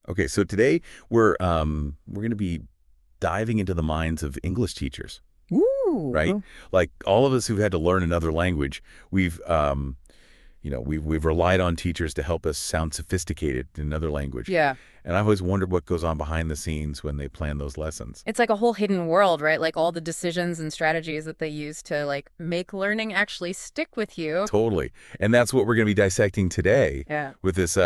Okay, so today we're going to be diving into the minds of English teachers, right? Ooh. Like all of us who've had to learn another language, we've relied on teachers to help us sound sophisticated in another language. Yeah. And I've always wondered what goes on behind the scenes when they plan those lessons. It's like a whole hidden world, right? Like all the decisions and strategies that they use to like make learning actually stick with you. Totally. And that's what we're going to be dissecting today Yeah. with this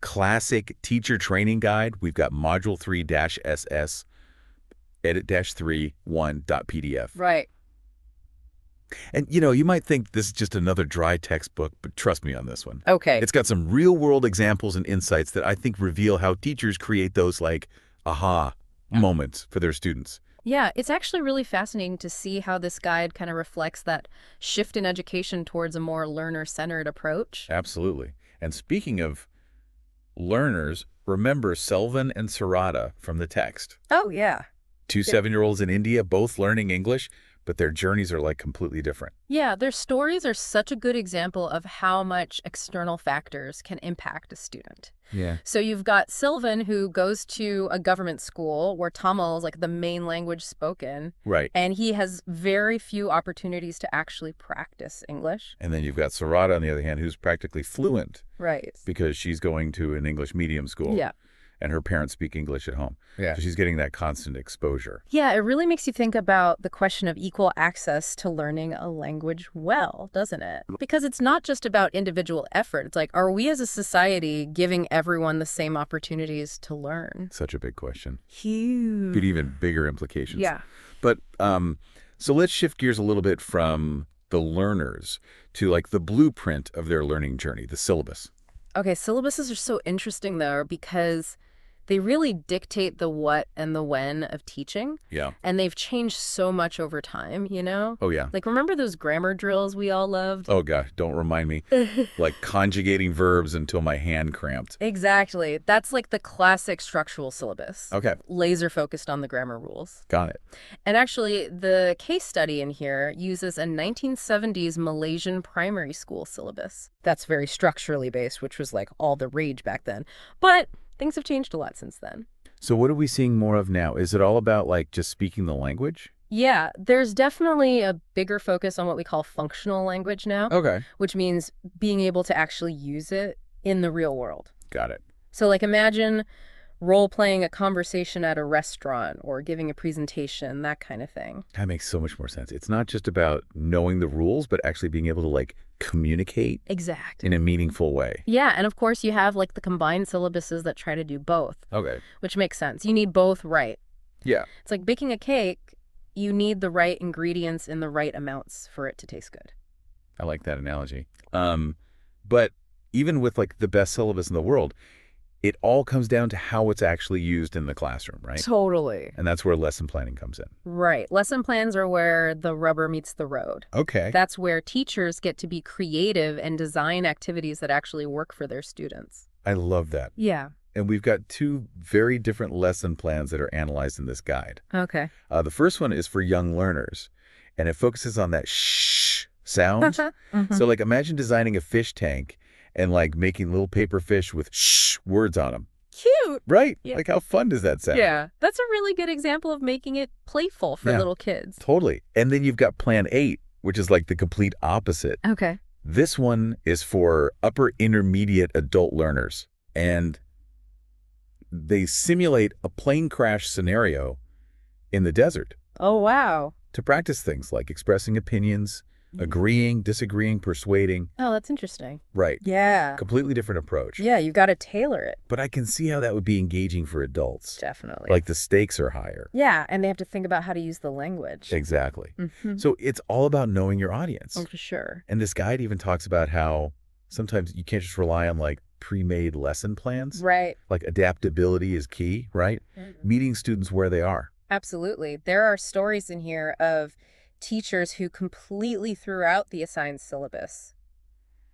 classic teacher training guide. We've got module 3-SS edit-3 1.pdf. Right. And you might think this is just another dry textbook, but trust me on this one. Okay. It's got some real-world examples and insights that I think reveal how teachers create those like aha moments for their students. Yeah, it's actually really fascinating to see how this guide kind of reflects that shift in education towards a more learner-centered approach. Absolutely. And speaking of learners, remember Selvin and Sarada from the text. Oh, yeah. Two Yeah. 7-year-olds in India, both learning English, but their journeys are like completely different. Yeah, their stories are such a good example of how much external factors can impact a student. Yeah. So you've got Sylvan, who goes to a government school where Tamil is like the main language spoken, Right. and he has very few opportunities to actually practice English. And then you've got Sarada, on the other hand, who's practically fluent Right. because she's going to an English medium school. Yeah. And her parents speak English at home. Yeah. So she's getting that constant exposure. Yeah, it really makes you think about the question of equal access to learning a language well, doesn't it? Because it's not just about individual effort. It's like, are we as a society giving everyone the same opportunities to learn? Such a big question. Huge. Could even bigger implications. Yeah. But so let's shift gears a little bit from the learners to like the blueprint of their learning journey, the syllabus. Okay, syllabuses are so interesting, though, because they really dictate the what and the when of teaching. Yeah. And they've changed so much over time, you know? Oh, yeah. Like, remember those grammar drills we all loved? Oh, gosh, don't remind me. Like conjugating verbs until my hand cramped. Exactly. That's like the classic structural syllabus. Okay. Laser focused on the grammar rules. Got it. And actually, the case study in here uses a 1970s Malaysian primary school syllabus. That's very structurally based, which was like all the rage back then. But things have changed a lot since then. So what are we seeing more of now? Is it all about like just speaking the language? Yeah, there's definitely a bigger focus on what we call functional language now, Okay. which means being able to actually use it in the real world. Got it. So like imagine role-playing a conversation at a restaurant or giving a presentation, that kind of thing. That makes so much more sense. It's not just about knowing the rules, but actually being able to like communicate Exact. in a meaningful way. Yeah, and of course you have like the combined syllabuses that try to do both, Okay. which makes sense. You need both right. Yeah. It's like baking a cake, you need the right ingredients in the right amounts for it to taste good. I like that analogy. But even with like the best syllabus in the world, it all comes down to how it's actually used in the classroom, right? Totally. And that's where lesson planning comes in. Right. Lesson plans are where the rubber meets the road. Okay. That's where teachers get to be creative and design activities that actually work for their students. I love that. Yeah. And we've got two very different lesson plans that are analyzed in this guide. Okay. The first one is for young learners, and it focuses on that shh sound. So like imagine designing a fish tank and like making little paper fish with shh words on them. Cute. Right? Yeah. Like how fun does that sound? Yeah. That's a really good example of making it playful for Yeah. little kids. Totally. And then you've got plan 8, which is like the complete opposite. Okay. This one is for upper intermediate adult learners, and they simulate a plane crash scenario in the desert Oh, wow. to practice things like expressing opinions, agreeing, disagreeing, persuading. Oh, that's interesting. Right. Yeah. Completely different approach. Yeah, you got to tailor it. But I can see how that would be engaging for adults. Definitely. Like the stakes are higher. Yeah, and they have to think about how to use the language. Exactly. Mhm. So it's all about knowing your audience. Oh, for sure. And this guide even talks about how sometimes you can't just rely on like pre-made lesson plans. Right. Like adaptability is key, right? Meeting students where they are. Absolutely. There are stories in here of teachers who completely threw out the assigned syllabus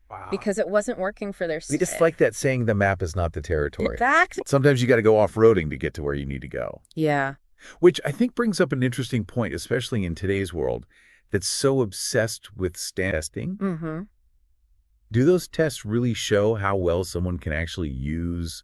Wow. because it wasn't working for their We students. just like that saying the map is not the territory. Exactly. Sometimes you got to go off-roading to get to where you need to go. Yeah. Which I think brings up an interesting point, especially in today's world, that's so obsessed with testing. Mm-hmm. Do those tests really show how well someone can actually use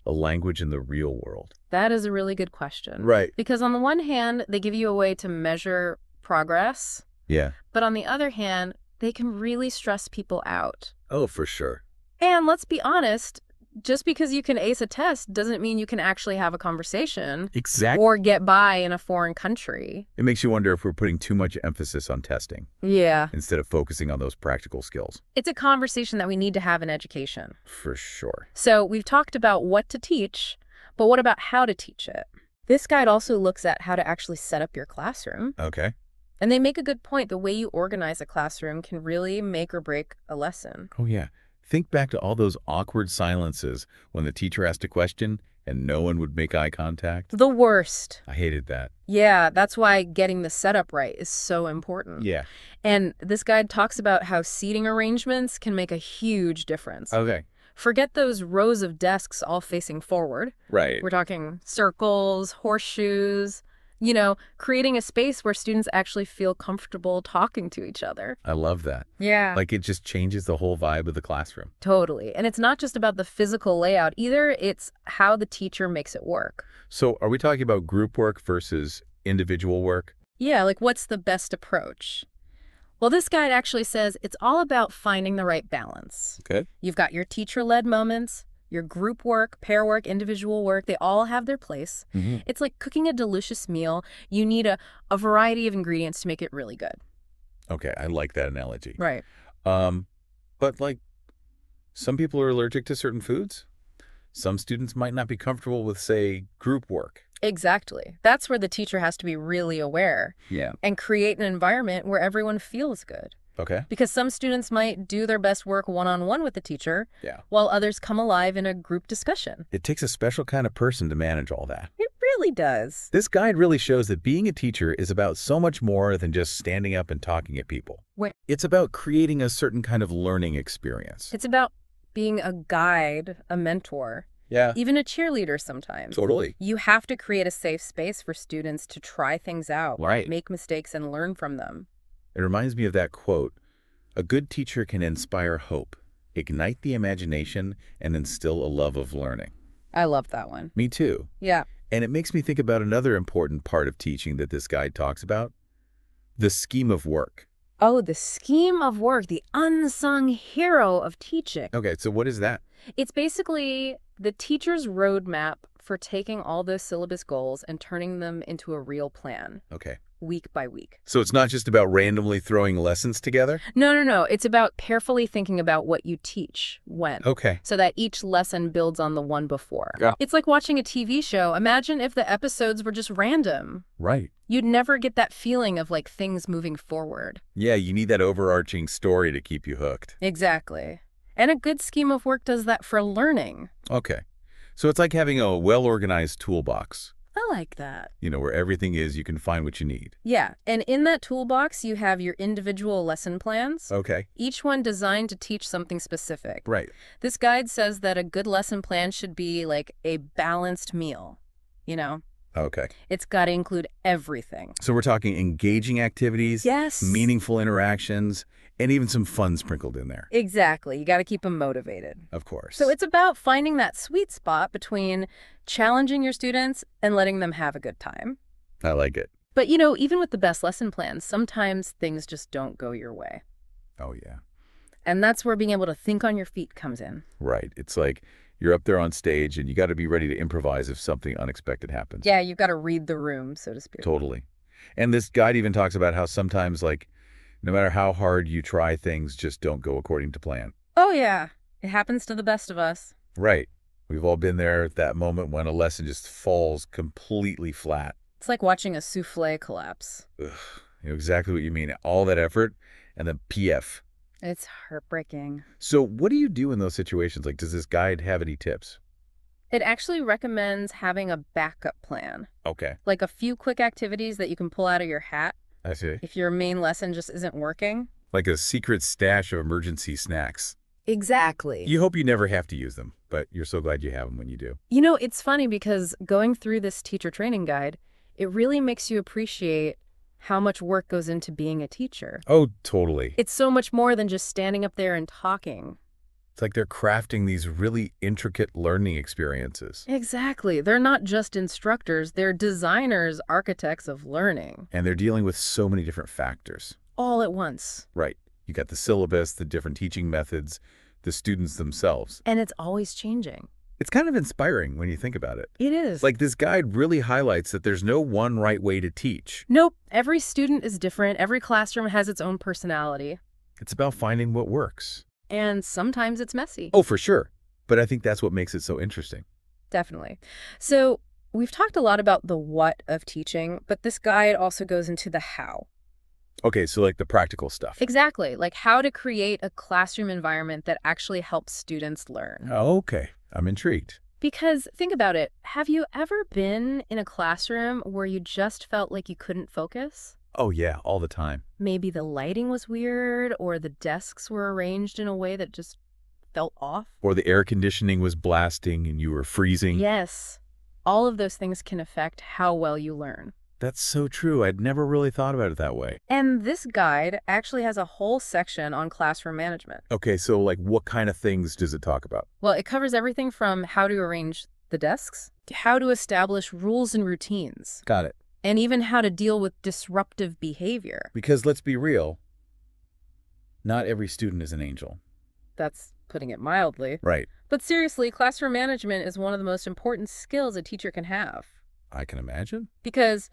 a language in the real world? That is a really good question. Right. Because on the one hand, they give you a way to measure progress, Yeah. but on the other hand, they can really stress people out. Oh, for sure. And let's be honest, just because you can ace a test doesn't mean you can actually have a conversation Exactly. or get by in a foreign country. It makes you wonder if we're putting too much emphasis on testing Yeah. instead of focusing on those practical skills. It's a conversation that we need to have in education. For sure. So we've talked about what to teach, but what about how to teach it? This guide also looks at how to actually set up your classroom. Okay. And they make a good point. The way you organize a classroom can really make or break a lesson. Oh, yeah. Think back to all those awkward silences when the teacher asked a question and no one would make eye contact. The worst. I hated that. Yeah, that's why getting the setup right is so important. Yeah. And this guide talks about how seating arrangements can make a huge difference. Okay. Forget those rows of desks all facing forward. Right. We're talking circles, horseshoes, creating a space where students actually feel comfortable talking to each other. I love that. Yeah. Like it just changes the whole vibe of the classroom. Totally. And it's not just about the physical layout either. It's how the teacher makes it work. So are we talking about group work versus individual work? Yeah, like what's the best approach? Well, this guide actually says it's all about finding the right balance. Okay. You've got your teacher-led moments, your group work, pair work, individual work. They all have their place. Mm-hmm. It's like cooking a delicious meal. You need a variety of ingredients to make it really good. Okay, I like that analogy. Right. But like some people are allergic to certain foods. Some students might not be comfortable with, say, group work. Exactly. That's where the teacher has to be really aware Yeah. and create an environment where everyone feels good. Okay. Because some students might do their best work one-on-one with the teacher, Yeah. while others come alive in a group discussion. It takes a special kind of person to manage all that. It really does. This guide really shows that being a teacher is about so much more than just standing up and talking at people. Wait. It's about creating a certain kind of learning experience. It's about being a guide, a mentor, Yeah. even a cheerleader sometimes. Totally. You have to create a safe space for students to try things out, Right. make mistakes, and learn from them. It reminds me of that quote, "A good teacher can inspire hope, ignite the imagination, and instill a love of learning." I love that one. Me too. Yeah. And it makes me think about another important part of teaching that this guide talks about, the scheme of work. Oh, the scheme of work, the unsung hero of teaching. Okay, so what is that? It's basically the teacher's roadmap for taking all those syllabus goals and turning them into a real plan, Okay. week by week. So it's not just about randomly throwing lessons together? No. It's about carefully thinking about what you teach when. Okay. So that each lesson builds on the one before. Yeah. It's like watching a TV show. Imagine if the episodes were just random. Right. You'd never get that feeling of like things moving forward. Yeah, you need that overarching story to keep you hooked. Exactly. And a good scheme of work does that for learning. Okay. So it's like having a well-organized toolbox, I like that. where everything is, you can find what you need. Yeah, and in that toolbox, you have your individual lesson plans, Okay. each one designed to teach something specific. Right. This guide says that a good lesson plan should be like a balanced meal. Okay. It's got to include everything. So we're talking engaging activities, Yes. meaningful interactions, and even some fun sprinkled in there. Exactly. You got to keep them motivated. Of course. So it's about finding that sweet spot between challenging your students and letting them have a good time. I like it. But, even with the best lesson plans, sometimes things just don't go your way. Oh, yeah. And that's where being able to think on your feet comes in. Right. It's like you're up there on stage and you got to be ready to improvise if something unexpected happens. Yeah, you've got to read the room, so to speak. Totally. And this guide even talks about how sometimes, like, no matter how hard you try, things just don't go according to plan. Oh, yeah. It happens to the best of us. Right. We've all been there at that moment when a lesson just falls completely flat. It's like watching a souffle collapse. Ugh, you know exactly what you mean. All that effort and then PF. It's heartbreaking. So what do you do in those situations? Like, does this guide have any tips? It actually recommends having a backup plan, Okay. like a few quick activities that you can pull out of your hat I see. if your main lesson just isn't working. Like a secret stash of emergency snacks. Exactly. You hope you never have to use them, but you're so glad you have them when you do. It's funny because going through this teacher training guide, it really makes you appreciate how much work goes into being a teacher. Oh, totally. It's so much more than just standing up there and talking. It's like they're crafting these really intricate learning experiences. Exactly. They're not just instructors, they're designers, architects of learning, And they're dealing with so many different factors. all at once. Right. You got the syllabus, the different teaching methods, the students themselves. And it's always changing. It's kind of inspiring when you think about it. It is. Like this guide really highlights that there's no one right way to teach. Nope. Every student is different. Every classroom has its own personality. It's about finding what works. And sometimes it's messy. Oh, for sure. But I think that's what makes it so interesting. Definitely. So we've talked a lot about the what of teaching, but this guide also goes into the how. Okay, so like the practical stuff. Exactly. Like how to create a classroom environment that actually helps students learn. Oh, okay. I'm intrigued. Because think about it. Have you ever been in a classroom where you just felt like you couldn't focus? Oh, yeah, all the time. Maybe the lighting was weird or the desks were arranged in a way that just felt off? Or the air conditioning was blasting and you were freezing. Yes. All of those things can affect how well you learn. That's so true. I'd never really thought about it that way. And this guide actually has a whole section on classroom management. Okay, so like what kind of things does it talk about? Well, it covers everything from how to arrange the desks to how to establish rules and routines, Got it. and even how to deal with disruptive behavior. Because let's be real, not every student is an angel. That's putting it mildly. Right. But seriously, classroom management is one of the most important skills a teacher can have. I can imagine. Because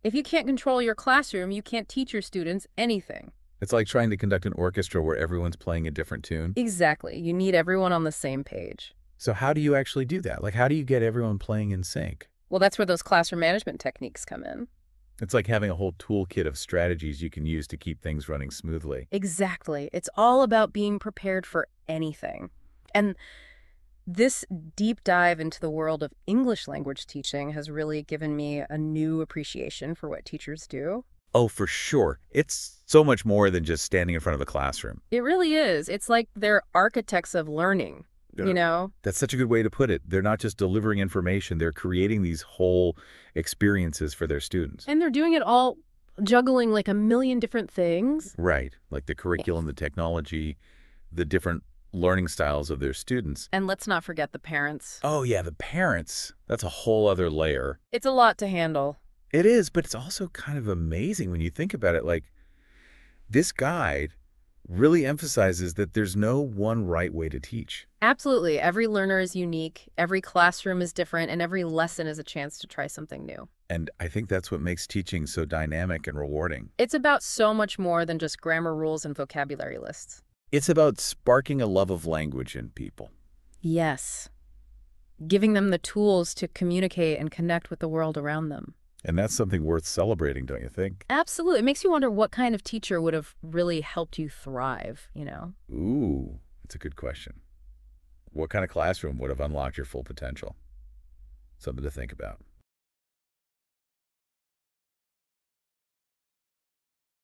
if you can't control your classroom, you can't teach your students anything. It's like trying to conduct an orchestra where everyone's playing a different tune. Exactly. You need everyone on the same page. So how do you actually do that? Like, how do you get everyone playing in sync? Well, that's where those classroom management techniques come in. It's like having a whole toolkit of strategies you can use to keep things running smoothly. Exactly. It's all about being prepared for anything. And this deep dive into the world of English language teaching has really given me a new appreciation for what teachers do. Oh, for sure. It's so much more than just standing in front of a classroom. It really is. It's like they're architects of learning, Yeah. you know? That's such a good way to put it. They're not just delivering information, they're creating these whole experiences for their students. And they're doing it all juggling like a million different things. Right. Like the curriculum, the technology, the different learning styles of their students. And let's not forget the parents. Oh, yeah, the parents. That's a whole other layer. It's a lot to handle. It is, but it's also kind of amazing when you think about it. Like, this guide really emphasizes that there's no one right way to teach. Absolutely. Every learner is unique, every classroom is different, and every lesson is a chance to try something new. And I think that's what makes teaching so dynamic and rewarding. It's about so much more than just grammar rules and vocabulary lists. It's about sparking a love of language in people. Yes. Giving them the tools to communicate and connect with the world around them. And that's something worth celebrating, don't you think? Absolutely. It makes you wonder what kind of teacher would have really helped you thrive, you know? Ooh, that's a good question. What kind of classroom would have unlocked your full potential? Something to think about.